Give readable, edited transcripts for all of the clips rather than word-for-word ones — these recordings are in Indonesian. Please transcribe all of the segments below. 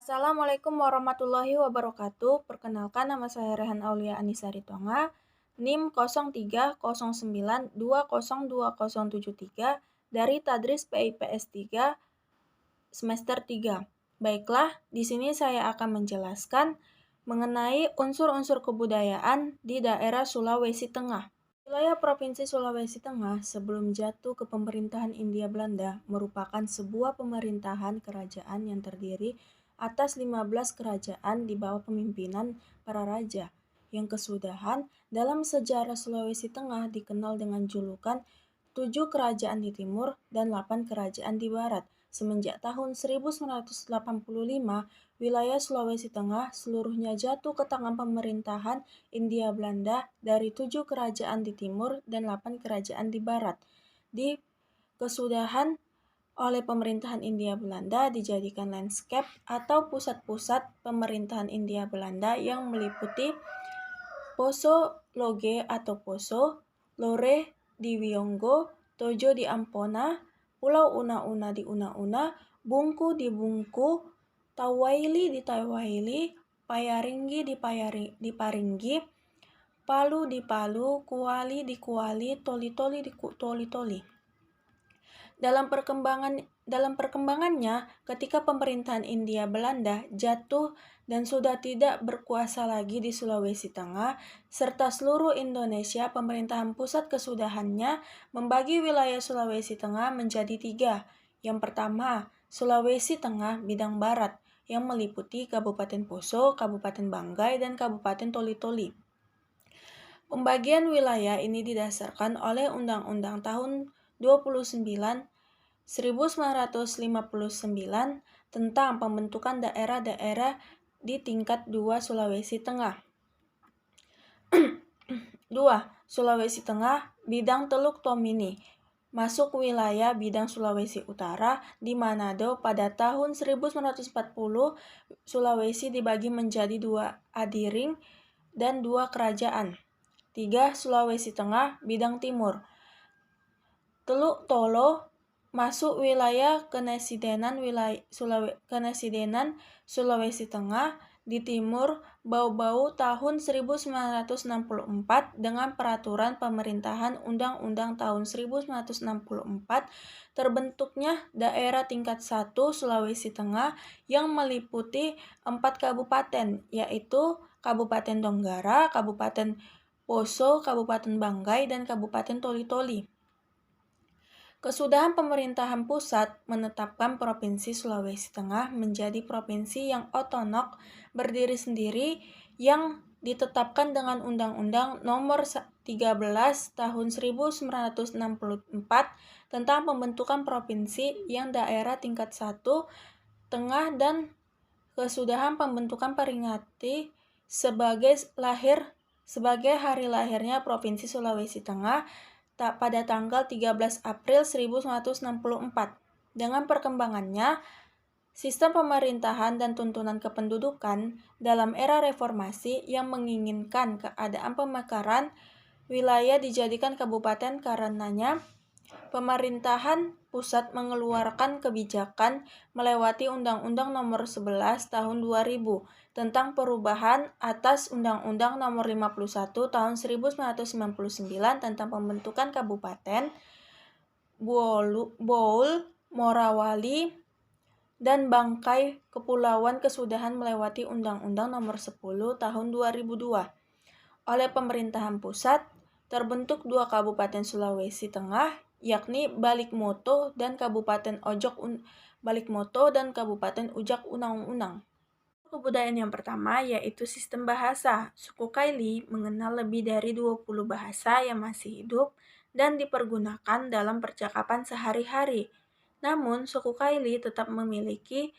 Assalamualaikum warahmatullahi wabarakatuh. Perkenalkan, nama saya Rehan Aulia Anissa Ritonga, NIM 0309202073 dari Tadris PIPS 3 semester 3. Baiklah, di sini saya akan menjelaskan mengenai unsur-unsur kebudayaan di daerah Sulawesi Tengah. Wilayah Provinsi Sulawesi Tengah sebelum jatuh ke pemerintahan Hindia Belanda merupakan sebuah pemerintahan kerajaan yang terdiri atas 15 kerajaan di bawah pemimpinan para raja, yang kesudahan dalam sejarah Sulawesi Tengah dikenal dengan julukan 7 kerajaan di timur dan 8 kerajaan di barat. Semenjak tahun 1985, wilayah Sulawesi Tengah seluruhnya jatuh ke tangan pemerintahan Hindia Belanda dari 7 kerajaan di timur dan 8 kerajaan di barat. Di kesudahan oleh pemerintahan Hindia Belanda dijadikan landscape atau pusat-pusat pemerintahan Hindia Belanda yang meliputi Poso Loge atau Poso, Lore di Wiongo, Tojo di Ampona, Pulau Una-Una di Una-Una, Bungku di Bungku, Tawaili di Tawaili, Payaringgi di Paringgi, Palu di Palu, Kuali di Kuali, Toli-Toli di Toli-Toli. Dalam perkembangannya, ketika pemerintahan Hindia Belanda jatuh dan sudah tidak berkuasa lagi di Sulawesi Tengah, serta seluruh Indonesia, pemerintahan pusat kesudahannya membagi wilayah Sulawesi Tengah menjadi 3. Yang pertama, Sulawesi Tengah bidang barat, yang meliputi Kabupaten Poso, Kabupaten Banggai, dan Kabupaten Toli-Toli. Pembagian wilayah ini didasarkan oleh Undang-Undang tahun 1959 tentang pembentukan daerah-daerah di tingkat 2 Sulawesi Tengah. 2. Sulawesi Tengah, bidang Teluk Tomini, masuk wilayah bidang Sulawesi Utara di Manado pada tahun 1940. Sulawesi dibagi menjadi 2 adiring dan 2 kerajaan. 3. Sulawesi Tengah, bidang Timur, Teluk Tolo, masuk wilayah Kenesidenan Sulawesi Tengah di timur Bau-Bau tahun 1964 dengan peraturan pemerintahan Undang-Undang tahun 1964 terbentuknya daerah tingkat 1 Sulawesi Tengah yang meliputi 4 kabupaten, yaitu Kabupaten Donggara, Kabupaten Poso, Kabupaten Banggai, dan Kabupaten Toli-Toli. Kesudahan pemerintahan pusat menetapkan Provinsi Sulawesi Tengah menjadi provinsi yang otonom berdiri sendiri yang ditetapkan dengan Undang-Undang Nomor 13 Tahun 1964 tentang pembentukan provinsi yang daerah tingkat 1 Tengah dan kesudahan pembentukan peringati sebagai hari lahirnya Provinsi Sulawesi Tengah pada tanggal 13 April 1964. Dengan perkembangannya, sistem pemerintahan dan tuntunan kependudukan dalam era reformasi yang menginginkan keadaan pemekaran wilayah dijadikan kabupaten, karenanya pemerintahan pusat mengeluarkan kebijakan melewati Undang-Undang Nomor 11 Tahun 2000 tentang perubahan atas Undang-Undang Nomor 51 Tahun 1999 tentang pembentukan kabupaten, Boul, Morawali, dan Bangkai Kepulauan Kesudahan melewati Undang-Undang Nomor 10 Tahun 2002. Oleh pemerintahan pusat, terbentuk 2 kabupaten Sulawesi Tengah, yakni Balikmoto dan Kabupaten Ujak Unang-Unang. Kebudayaan yang pertama yaitu sistem bahasa. Suku Kaili mengenal lebih dari 20 bahasa yang masih hidup dan dipergunakan dalam percakapan sehari-hari. Namun, suku Kaili tetap memiliki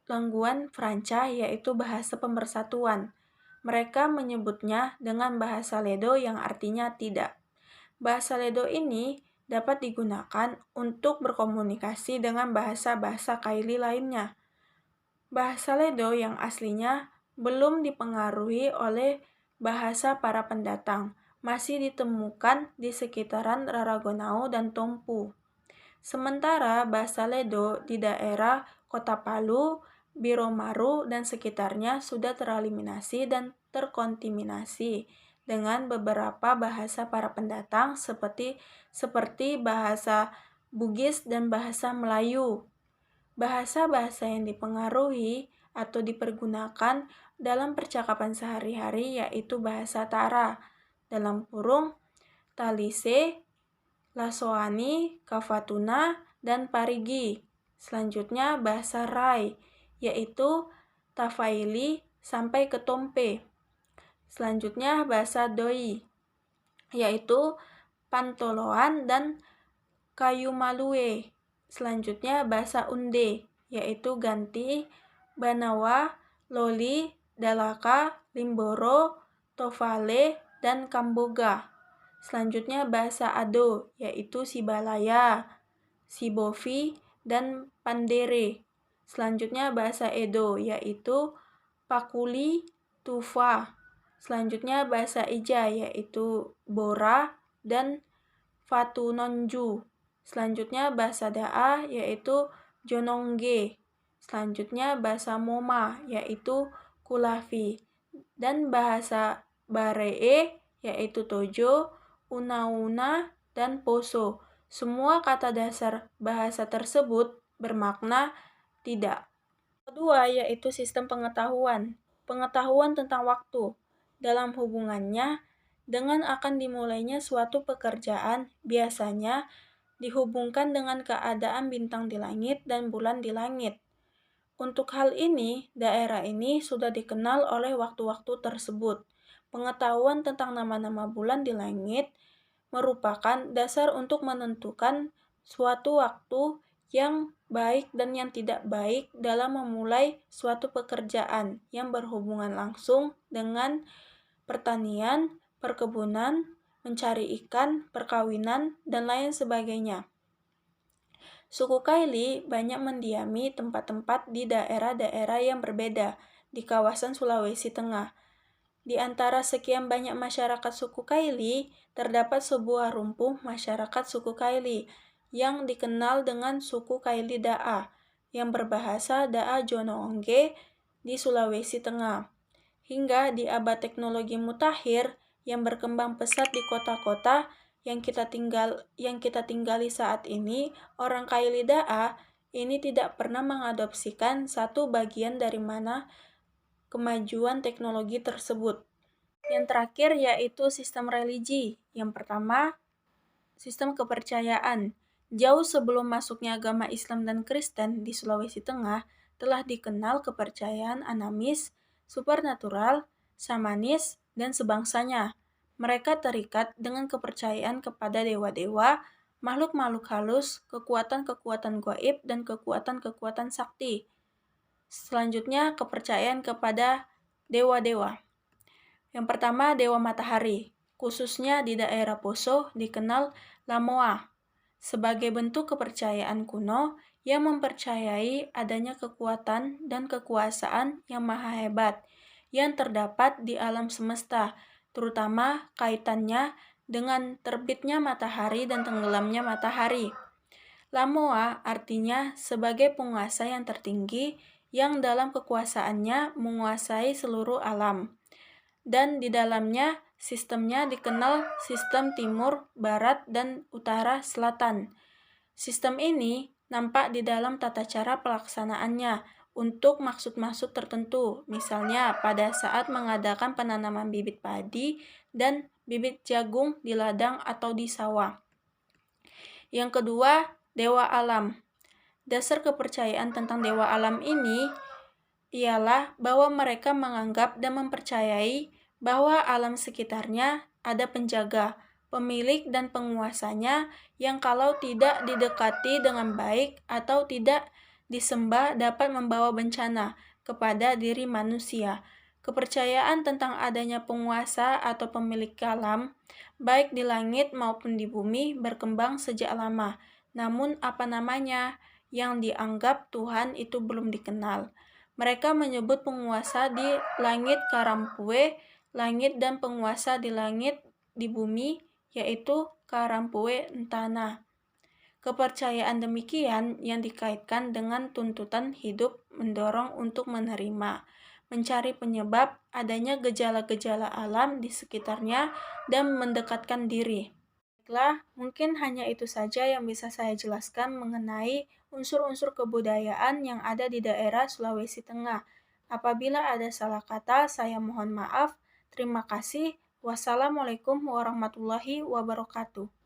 gangguan Franca, yaitu bahasa pemersatuan. Mereka menyebutnya dengan bahasa Ledo yang artinya tidak. Bahasa Ledo ini dapat digunakan untuk berkomunikasi dengan bahasa-bahasa Kaili lainnya. Bahasa Ledo yang aslinya belum dipengaruhi oleh bahasa para pendatang, masih ditemukan di sekitaran Raragonau dan Tompu. Sementara bahasa Ledo di daerah Kota Palu, Biromaru dan sekitarnya sudah tereliminasi dan terkontaminasi dengan beberapa bahasa para pendatang seperti bahasa Bugis dan bahasa Melayu. Bahasa-bahasa yang dipengaruhi atau dipergunakan dalam percakapan sehari-hari yaitu bahasa Tara, dalam kurung Talise, Lasoani, Kafatuna, dan Parigi. Selanjutnya bahasa Rai, yaitu Tafaili sampai ke Tompe. Selanjutnya bahasa Doi, yaitu Pantoloan dan Kayumalue. Selanjutnya bahasa Unde, yaitu Ganti, Banawa, Loli, Dalaka, Limboro, Tofale, dan Kamboga. Selanjutnya bahasa Ado, yaitu Sibalaya, Sibovi, dan Pandere. Selanjutnya bahasa Edo, yaitu Pakuli, Tufa. Selanjutnya bahasa Ija, yaitu Bora dan Fatunonju. Selanjutnya bahasa Da'a, yaitu Jonongge. Selanjutnya bahasa Moma, yaitu Kulafi. Dan bahasa Baree, yaitu Tojo, Una-una, dan Poso. Semua kata dasar bahasa tersebut bermakna tidak. Kedua, yaitu sistem pengetahuan. Pengetahuan tentang waktu. Dalam hubungannya dengan akan dimulainya suatu pekerjaan, biasanya dihubungkan dengan keadaan bintang di langit dan bulan di langit. Untuk hal ini, daerah ini sudah dikenal oleh waktu-waktu tersebut. Pengetahuan tentang nama-nama bulan di langit merupakan dasar untuk menentukan suatu waktu yang baik dan yang tidak baik dalam memulai suatu pekerjaan yang berhubungan langsung dengan pertanian, perkebunan, mencari ikan, perkawinan, dan lain sebagainya. Suku Kaili banyak mendiami tempat-tempat di daerah-daerah yang berbeda di kawasan Sulawesi Tengah. Di antara sekian banyak masyarakat suku Kaili, terdapat sebuah rumpuh masyarakat suku Kaili yang dikenal dengan suku Kaili Da'a, yang berbahasa Da'a Jonoongge di Sulawesi Tengah. Hingga di abad teknologi mutakhir yang berkembang pesat di kota-kota yang kita tinggali saat ini, orang Kaili Da'a ini tidak pernah mengadopsikan satu bagian dari mana kemajuan teknologi tersebut. Yang terakhir yaitu sistem religi. Yang pertama, sistem kepercayaan. Jauh sebelum masuknya agama Islam dan Kristen di Sulawesi Tengah, telah dikenal kepercayaan anamis, supernatural, samanis, dan sebangsanya. Mereka terikat dengan kepercayaan kepada dewa-dewa, makhluk-makhluk halus, kekuatan-kekuatan gaib, dan kekuatan-kekuatan sakti. Selanjutnya, kepercayaan kepada dewa-dewa. Yang pertama, dewa matahari. Khususnya di daerah Poso dikenal Lamoa sebagai bentuk kepercayaan kuno yang mempercayai adanya kekuatan dan kekuasaan yang maha hebat yang terdapat di alam semesta, terutama kaitannya dengan terbitnya matahari dan tenggelamnya matahari. Lamoa artinya sebagai penguasa yang tertinggi yang dalam kekuasaannya menguasai seluruh alam. Dan di dalamnya sistemnya dikenal sistem timur, barat, dan utara, selatan. Sistem ini nampak di dalam tata cara pelaksanaannya untuk maksud-maksud tertentu, misalnya pada saat mengadakan penanaman bibit padi dan bibit jagung di ladang atau di sawah. Yang kedua, dewa alam. Dasar kepercayaan tentang dewa alam ini ialah bahwa mereka menganggap dan mempercayai bahwa alam sekitarnya ada penjaga, pemilik dan penguasanya yang kalau tidak didekati dengan baik atau tidak disembah dapat membawa bencana kepada diri manusia. Kepercayaan tentang adanya penguasa atau pemilik alam, baik di langit maupun di bumi, berkembang sejak lama. Namun apa namanya yang dianggap Tuhan itu belum dikenal. Mereka menyebut penguasa di langit Karampue, langit dan penguasa di langit di bumi, yaitu Karampue Ntana. Kepercayaan demikian yang dikaitkan dengan tuntutan hidup mendorong untuk menerima, mencari penyebab adanya gejala-gejala alam di sekitarnya, dan mendekatkan diri. Baiklah, mungkin hanya itu saja yang bisa saya jelaskan mengenai unsur-unsur kebudayaan yang ada di daerah Sulawesi Tengah. Apabila ada salah kata, saya mohon maaf. Terima kasih. Wassalamualaikum warahmatullahi wabarakatuh.